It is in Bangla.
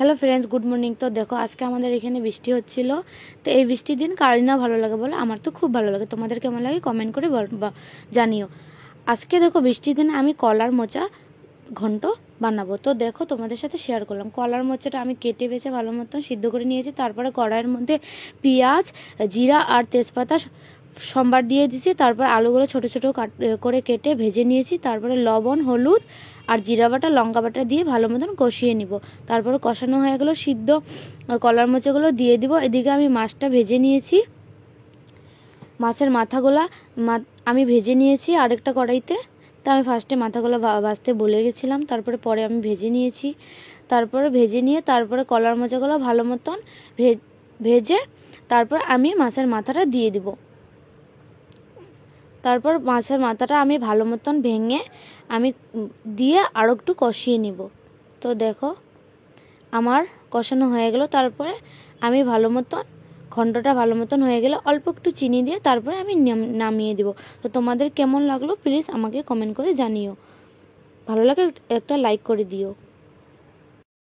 Hello friends, good morning. তো দেখো, আজকে আমাদের এখানে বৃষ্টি হচ্ছিল। তো এই বৃষ্টির দিন কার না ভালো লাগে বলো? আমার তো খুব ভালো লাগে। তোমাদের কেমন লাগে কমেন্ট করে জানিও। আজকে দেখো, বৃষ্টির দিনে আমি কলার মোচা ঘন্ট বানাবো। তো দেখো, তোমাদের সাথে শেয়ার করলাম। কলার মোচাটা আমি কেটে বেছে ভালো মতন সিদ্ধ করে নিয়েছি। তারপরে কড়াইয়ের মধ্যে পেঁয়াজ, জিরা আর তেজপাতা সম্বার দিয়ে দিয়েছি। তারপর আলুগুলো ছোট ছোট করে কেটে ভেজে নিয়েছি। তারপরে লবণ, হলুদ আর জিরা বাটা, লঙ্কা বাটা দিয়ে ভালো মতন কষিয়ে নিব। তারপরে কষানো হয়ে গেলো, সিদ্ধ কলার মোচাগুলো দিয়ে দিব। এদিকে আমি মাছটা ভেজে নিয়েছি। মাছের মাথাগুলা আমি ভেজে নিয়েছি আরেকটা কড়াইতে। তা আমি ফার্স্টে মাথাগুলো ভাজতে বলে গেছিলাম, তারপরে পরে আমি ভেজে নিয়েছি। তারপরে ভেজে নিয়ে তারপরে কলার মোচাগুলো ভালো মতন ভেজে তারপর আমি মাছের মাথাটা দিয়ে দিব। তারপর মাছের মাথাটা আমি ভালো মতন ভেঙে আমি দিয়ে আরও একটু কষিয়ে নিব। তো দেখো, আমার কষানো হয়ে গেল। তারপরে আমি ভালো মতন ঘন্টটা ভালো মতন হয়ে গেলে অল্প একটু চিনি দিয়ে তারপরে আমি নামিয়ে দিব। তো তোমাদের কেমন লাগলো প্লিজ আমাকে কমেন্ট করে জানিও। ভালো লাগে একটা লাইক করে দিও।